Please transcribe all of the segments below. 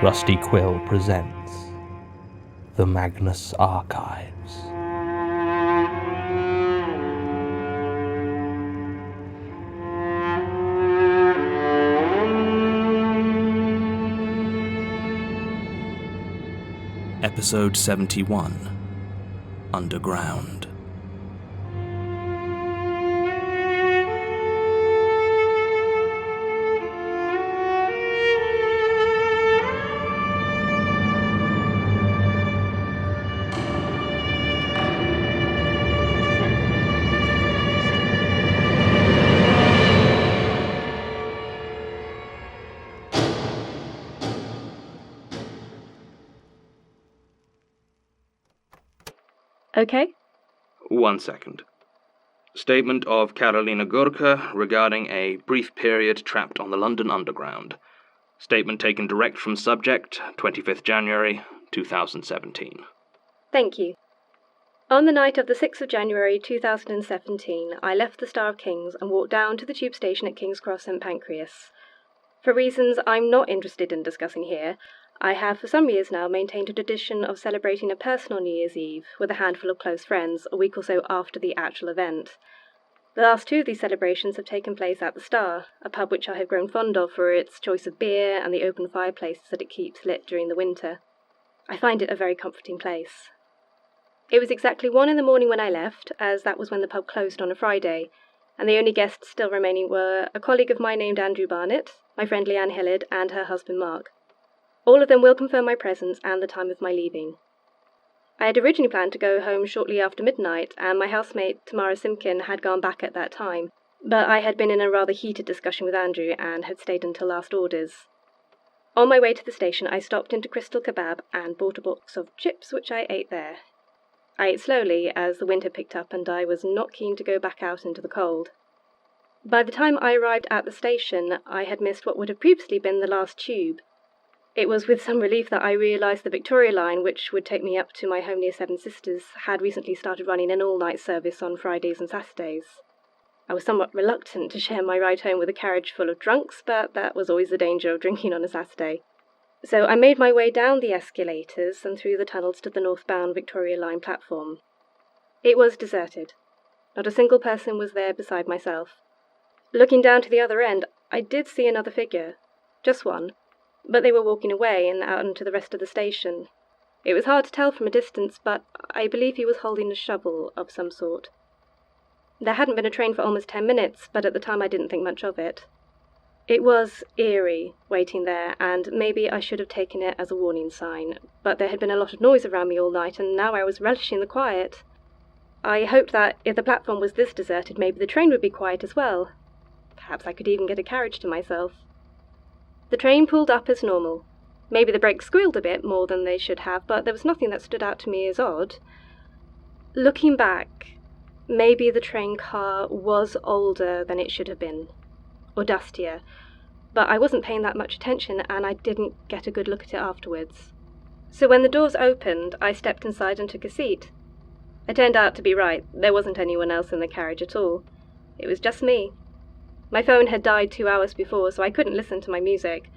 Rusty Quill presents the Magnus Archives. Episode 71, Underground. Okay. 1 second. Statement of Karolina Górka regarding a brief period trapped on the London Underground. Statement taken direct from subject, 25th January, 2017. Thank you. On the night of the 6th of January 2017, I left the Star of Kings and walked down to the tube station at King's Cross St Pancras. For reasons I'm not interested in discussing here, I have for some years now maintained a tradition of celebrating a personal New Year's Eve with a handful of close friends a week or so after the actual event. The last two of these celebrations have taken place at the Star, a pub which I have grown fond of for its choice of beer and the open fireplaces that it keeps lit during the winter. I find it a very comforting place. It was exactly 1 in the morning when I left, as that was when the pub closed on a Friday, and the only guests still remaining were a colleague of mine named Andrew Barnett, my friend Leanne Hillard, and her husband Mark. All of them will confirm my presence and the time of my leaving. I had originally planned to go home shortly after midnight, and my housemate Tamara Simkin had gone back at that time, but I had been in a rather heated discussion with Andrew and had stayed until last orders. On my way to the station, I stopped into Crystal Kebab and bought a box of chips, which I ate there. I ate slowly as the wind had picked up and I was not keen to go back out into the cold. By the time I arrived at the station, I had missed what would have previously been the last tube. It was with some relief that I realised the Victoria line, which would take me up to my home near Seven Sisters, had recently started running an all-night service on Fridays and Saturdays. I was somewhat reluctant to share my ride home with a carriage full of drunks, but that was always the danger of drinking on a Saturday. So I made my way down the escalators and through the tunnels to the northbound Victoria line platform. It was deserted. Not a single person was there beside myself. Looking down to the other end, I did see another figure. Just one. But they were walking away and out into the rest of the station. It was hard to tell from a distance, but I believe he was holding a shovel of some sort. There hadn't been a train for almost 10 minutes, but at the time I didn't think much of it. It was eerie, waiting there, and maybe I should have taken it as a warning sign, but there had been a lot of noise around me all night, and now I was relishing the quiet. I hoped that if the platform was this deserted, maybe the train would be quiet as well. Perhaps I could even get a carriage to myself. The train pulled up as normal. Maybe the brakes squealed a bit more than they should have, but there was nothing that stood out to me as odd. Looking back, maybe the train car was older than it should have been, or dustier, but I wasn't paying that much attention and I didn't get a good look at it afterwards. So when the doors opened, I stepped inside and took a seat. I turned out to be right. There wasn't anyone else in the carriage at all. It was just me. My phone had died 2 hours before, so I couldn't listen to my music,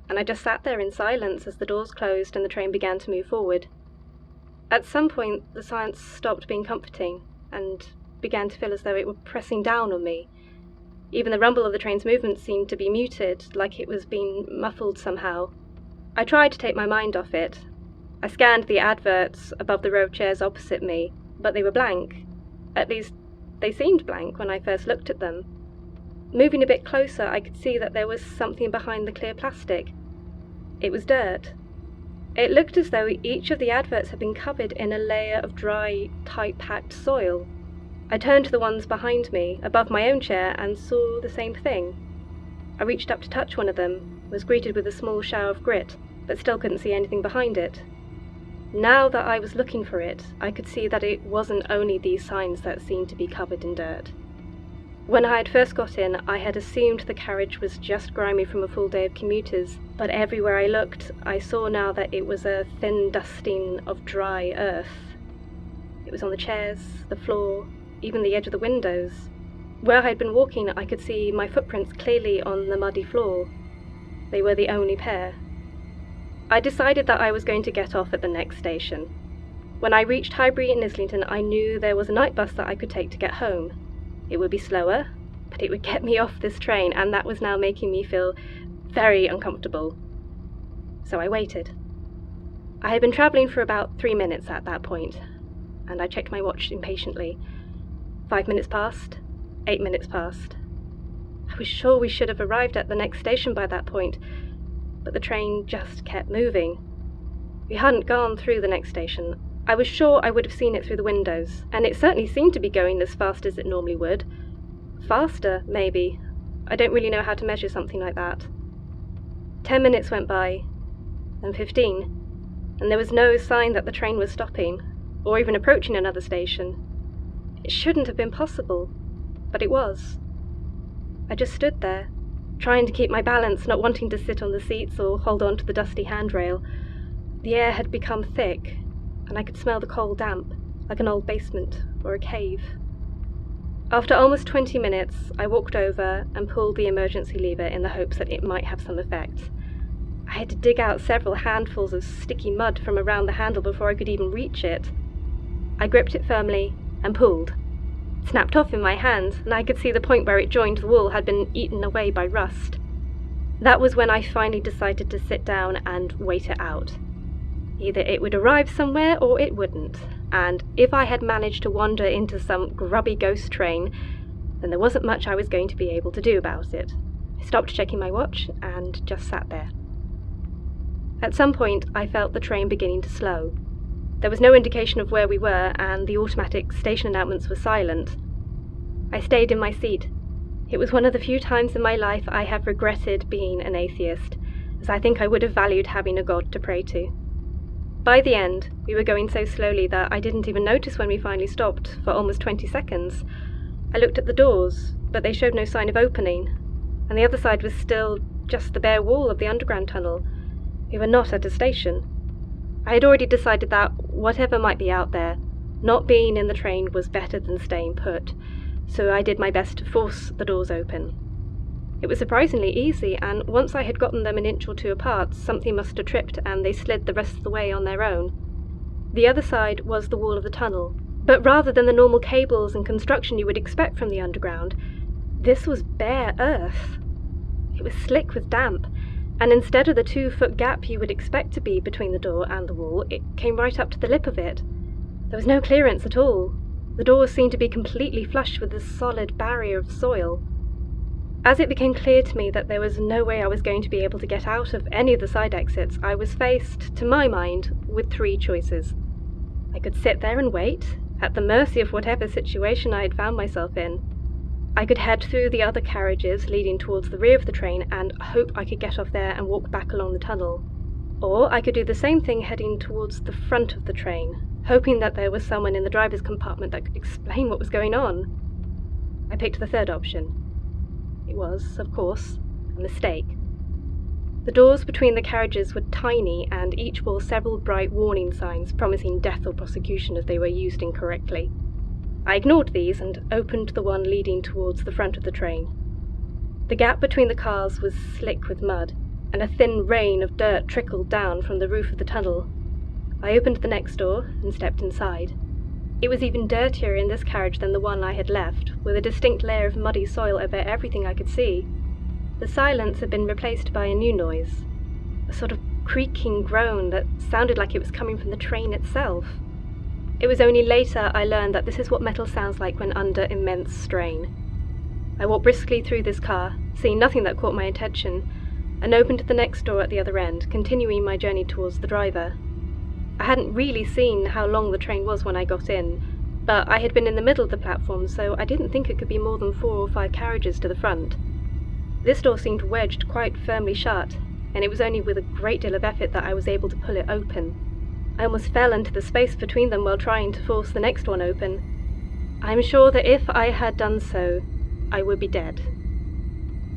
and I just sat there in silence as the doors closed and the train began to move forward. At some point, the silence stopped being comforting, and began to feel as though it were pressing down on me. Even the rumble of the train's movement seemed to be muted, like it was being muffled somehow. I tried to take my mind off it. I scanned the adverts above the row of chairs opposite me, but they were blank. At least, they seemed blank when I first looked at them. Moving a bit closer, I could see that there was something behind the clear plastic. It was dirt. It looked as though each of the adverts had been covered in a layer of dry, tight-packed soil. I turned to the ones behind me, above my own chair, and saw the same thing. I reached up to touch one of them, was greeted with a small shower of grit, but still couldn't see anything behind it. Now that I was looking for it, I could see that it wasn't only these signs that seemed to be covered in dirt. When I had first got in, I had assumed the carriage was just grimy from a full day of commuters, but everywhere I looked, I saw now that it was a thin dusting of dry earth. It was on the chairs, the floor, even the edge of the windows. Where I had been walking, I could see my footprints clearly on the muddy floor. They were the only pair. I decided that I was going to get off at the next station. When I reached Highbury in Islington, I knew there was a night bus that I could take to get home. It would be slower, but it would get me off this train, and that was now making me feel very uncomfortable. So I waited. I had been travelling for about 3 minutes at that point, and I checked my watch impatiently. 5 minutes passed, 8 minutes passed. I was sure we should have arrived at the next station by that point, but the train just kept moving. We hadn't gone through the next station. I was sure I would have seen it through the windows, and it certainly seemed to be going as fast as it normally would. Faster, maybe. I don't really know how to measure something like that. 10 minutes went by, then 15, and there was no sign that the train was stopping, or even approaching another station. It shouldn't have been possible, but it was. I just stood there, trying to keep my balance, not wanting to sit on the seats or hold on to the dusty handrail. The air had become thick, and I could smell the coal damp, like an old basement or a cave. After almost 20 minutes, I walked over and pulled the emergency lever in the hopes that it might have some effect. I had to dig out several handfuls of sticky mud from around the handle before I could even reach it. I gripped it firmly and pulled. It snapped off in my hand, and I could see the point where it joined the wall had been eaten away by rust. That was when I finally decided to sit down and wait it out. Either it would arrive somewhere or it wouldn't, and if I had managed to wander into some grubby ghost train, then there wasn't much I was going to be able to do about it. I stopped checking my watch and just sat there. At some point, I felt the train beginning to slow. There was no indication of where we were, and the automatic station announcements were silent. I stayed in my seat. It was one of the few times in my life I have regretted being an atheist, as I think I would have valued having a god to pray to. By the end, we were going so slowly that I didn't even notice when we finally stopped for almost 20 seconds. I looked at the doors, but they showed no sign of opening, and the other side was still just the bare wall of the underground tunnel. We were not at a station. I had already decided that, whatever might be out there, not being in the train was better than staying put, so I did my best to force the doors open. It was surprisingly easy, and once I had gotten them an inch or two apart, something must have tripped and they slid the rest of the way on their own. The other side was the wall of the tunnel, but rather than the normal cables and construction you would expect from the underground, this was bare earth. It was slick with damp, and instead of the 2-foot gap you would expect to be between the door and the wall, it came right up to the lip of it. There was no clearance at all. The doors seemed to be completely flush with this solid barrier of soil. As it became clear to me that there was no way I was going to be able to get out of any of the side exits, I was faced, to my mind, with 3 choices. I could sit there and wait, at the mercy of whatever situation I had found myself in. I could head through the other carriages leading towards the rear of the train and hope I could get off there and walk back along the tunnel. Or I could do the same thing heading towards the front of the train, hoping that there was someone in the driver's compartment that could explain what was going on. I picked the third option. It was, of course, a mistake. The doors between the carriages were tiny, and each bore several bright warning signs promising death or prosecution if they were used incorrectly. I ignored these and opened the one leading towards the front of the train. The gap between the cars was slick with mud, and a thin rain of dirt trickled down from the roof of the tunnel. I opened the next door and stepped inside. It was even dirtier in this carriage than the one I had left, with a distinct layer of muddy soil over everything I could see. The silence had been replaced by a new noise, a sort of creaking groan that sounded like it was coming from the train itself. It was only later I learned that this is what metal sounds like when under immense strain. I walked briskly through this car, seeing nothing that caught my attention, and opened the next door at the other end, continuing my journey towards the driver. I hadn't really seen how long the train was when I got in, but I had been in the middle of the platform, so I didn't think it could be more than 4 or 5 carriages to the front. This door seemed wedged quite firmly shut, and it was only with a great deal of effort that I was able to pull it open. I almost fell into the space between them while trying to force the next one open. I'm sure that if I had done so, I would be dead.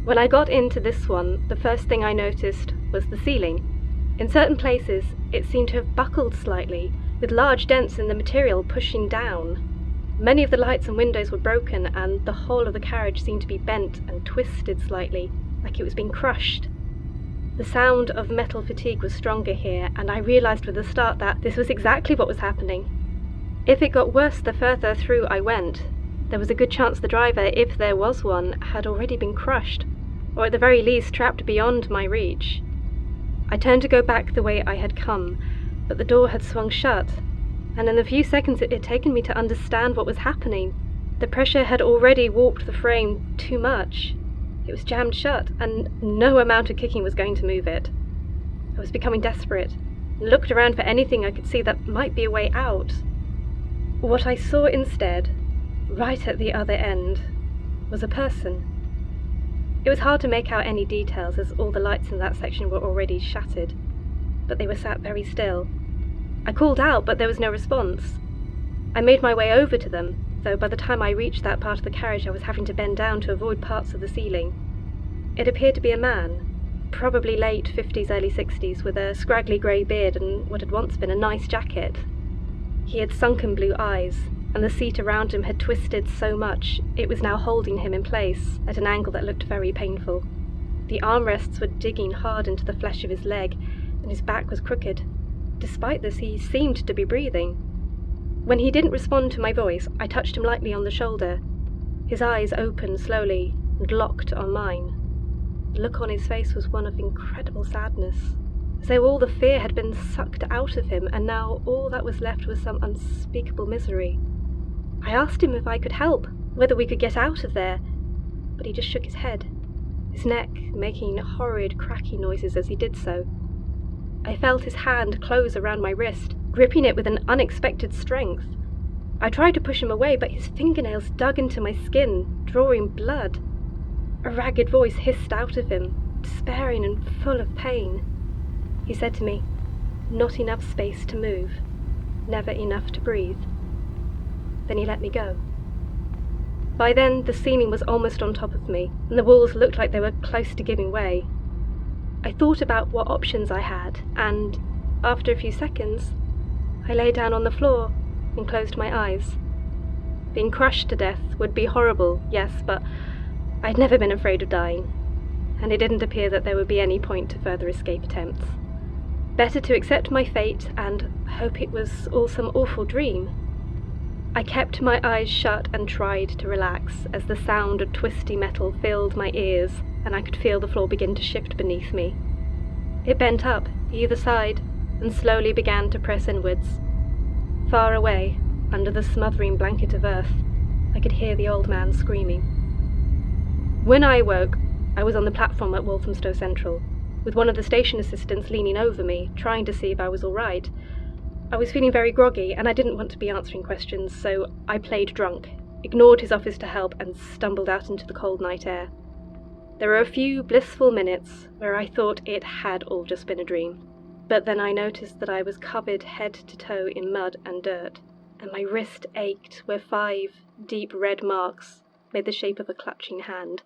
When I got into this one, the first thing I noticed was the ceiling. In certain places, it seemed to have buckled slightly, with large dents in the material pushing down. Many of the lights and windows were broken, and the whole of the carriage seemed to be bent and twisted slightly, like it was being crushed. The sound of metal fatigue was stronger here, and I realised with a start that this was exactly what was happening. If it got worse the further through I went, there was a good chance the driver, if there was one, had already been crushed, or at the very least trapped beyond my reach. I turned to go back the way I had come, but the door had swung shut, and in the few seconds it had taken me to understand what was happening, the pressure had already warped the frame too much. It was jammed shut, and no amount of kicking was going to move it. I was becoming desperate, and looked around for anything I could see that might be a way out. What I saw instead, right at the other end, was a person. It was hard to make out any details, as all the lights in that section were already shattered, but they were sat very still. I called out, but there was no response. I made my way over to them, though by the time I reached that part of the carriage I was having to bend down to avoid parts of the ceiling. It appeared to be a man, probably late 50s, early 60s, with a scraggly grey beard and what had once been a nice jacket. He had sunken blue eyes, and the seat around him had twisted so much it was now holding him in place at an angle that looked very painful. The armrests were digging hard into the flesh of his leg, and his back was crooked. Despite this, he seemed to be breathing. When he didn't respond to my voice, I touched him lightly on the shoulder. His eyes opened slowly and locked on mine. The look on his face was one of incredible sadness, as though all the fear had been sucked out of him, and now all that was left was some unspeakable misery. I asked him if I could help, whether we could get out of there, but he just shook his head, his neck making horrid cracking noises as he did so. I felt his hand close around my wrist, gripping it with an unexpected strength. I tried to push him away, but his fingernails dug into my skin, drawing blood. A ragged voice hissed out of him, despairing and full of pain. He said to me, "Not enough space to move, never enough to breathe." Then he let me go. By then, the ceiling was almost on top of me, and the walls looked like they were close to giving way. I thought about what options I had, and, after a few seconds, I lay down on the floor and closed my eyes. Being crushed to death would be horrible, yes, but I'd never been afraid of dying, and it didn't appear that there would be any point to further escape attempts. Better to accept my fate and hope it was all some awful dream. I kept my eyes shut and tried to relax as the sound of twisty metal filled my ears and I could feel the floor begin to shift beneath me. It bent up either side and slowly began to press inwards. Far away, under the smothering blanket of earth, I could hear the old man screaming. When I awoke, I was on the platform at Walthamstow Central, with one of the station assistants leaning over me, trying to see if I was all right. I was feeling very groggy, and I didn't want to be answering questions, so I played drunk, ignored his offers to help, and stumbled out into the cold night air. There were a few blissful minutes where I thought it had all just been a dream, but then I noticed that I was covered head to toe in mud and dirt, and my wrist ached where 5 deep red marks made the shape of a clutching hand.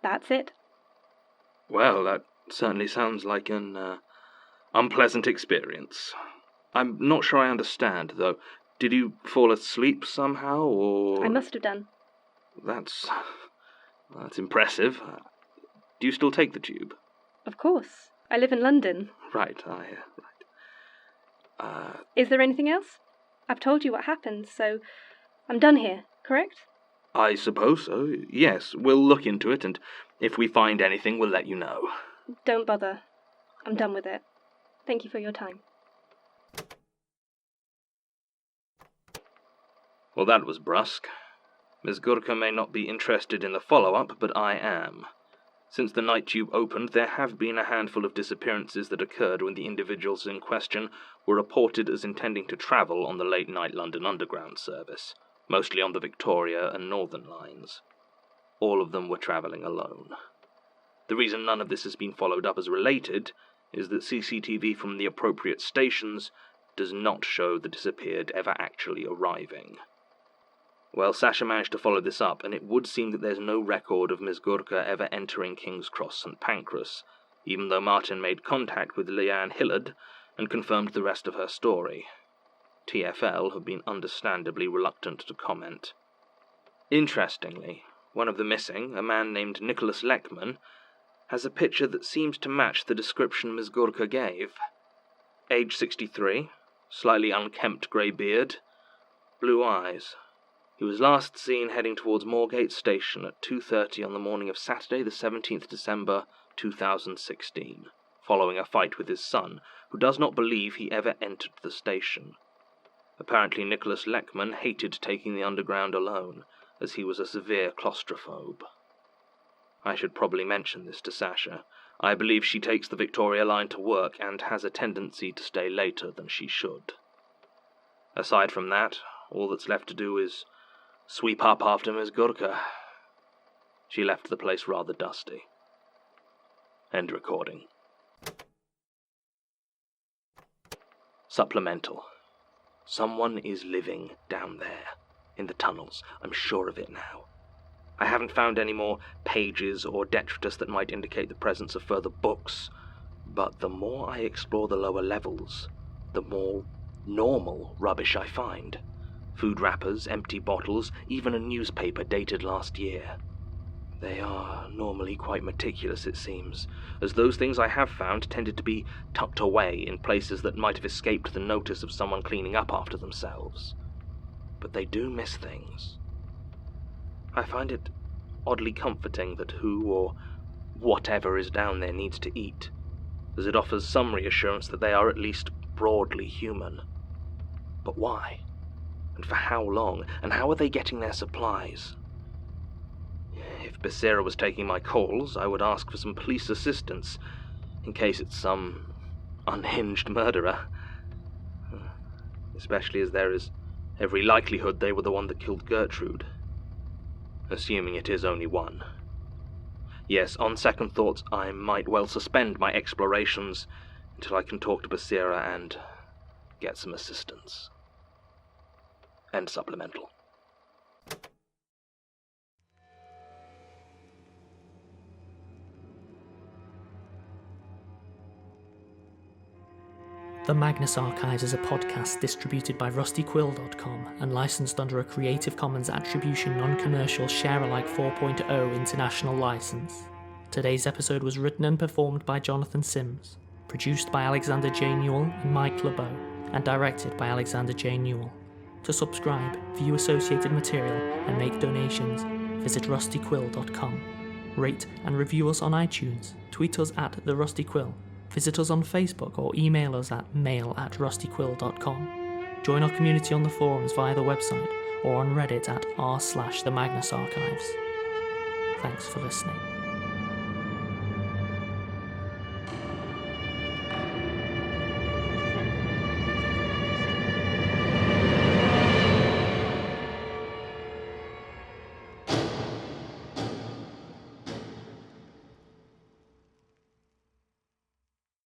That's it. Well, that certainly sounds like an unpleasant experience. I'm not sure I understand, though. Did you fall asleep somehow, or...? I must have done. That's impressive. Do you still take the tube? Of course. I live in London. Right. Is there anything else? I've told you what happened, so I'm done here, correct? I suppose so, yes. We'll look into it, and if we find anything, we'll let you know. Don't bother. I'm done with it. Thank you for your time. Well, that was brusque. Ms. Górka may not be interested in the follow-up, but I am. Since the night tube opened, there have been a handful of disappearances that occurred when the individuals in question were reported as intending to travel on the late-night London Underground service, mostly on the Victoria and Northern lines. All of them were travelling alone. The reason none of this has been followed up as related is that CCTV from the appropriate stations does not show the disappeared ever actually arriving. Well, Sasha managed to follow this up, and it would seem that there's no record of Ms. Górka ever entering King's Cross St. Pancras, even though Martin made contact with Leanne Hillard and confirmed the rest of her story. TfL have been understandably reluctant to comment. Interestingly, one of the missing, a man named Nicholas Leckman, has a picture that seems to match the description Ms. Górka gave. Age 63, slightly unkempt grey beard, blue eyes. He was last seen heading towards Moorgate Station at 2:30 on the morning of Saturday the 17th December 2016, following a fight with his son, who does not believe he ever entered the station. Apparently Nicholas Leckman hated taking the underground alone, as he was a severe claustrophobe. I should probably mention this to Sasha. I believe she takes the Victoria line to work and has a tendency to stay later than she should. Aside from that, all that's left to do is sweep up after Ms. Górka. She left the place rather dusty. End recording. Supplemental. Someone is living down there, in the tunnels. I'm sure of it now. I haven't found any more pages or detritus that might indicate the presence of further books, but the more I explore the lower levels, the more normal rubbish I find. Food wrappers, empty bottles, even a newspaper dated last year. They are normally quite meticulous, it seems, as those things I have found tended to be tucked away in places that might have escaped the notice of someone cleaning up after themselves. But they do miss things. I find it oddly comforting that who or whatever is down there needs to eat, as it offers some reassurance that they are at least broadly human. But why? And for how long? And how are they getting their supplies? If Becerra was taking my calls, I would ask for some police assistance, in case it's some unhinged murderer. Especially as there is every likelihood they were the one that killed Gertrude. Assuming it is only one. Yes, on second thoughts, I might well suspend my explorations until I can talk to Becerra and get some assistance. End supplemental. The Magnus Archives is a podcast distributed by rustyquill.com and licensed under a Creative Commons Attribution Non-Commercial Share-alike 4.0 international license. Today's episode was written and performed by Jonathan Sims, produced by Alexander J. Newall and Mike LeBeau, and directed by Alexander J. Newall. To subscribe, view associated material, and make donations, visit rustyquill.com. Rate and review us on iTunes, tweet us at The Rusty Quill, visit us on Facebook or email us at mail@rustyquill.com. Join our community on the forums via the website or on Reddit at r/the Magnus Archives. Thanks for listening.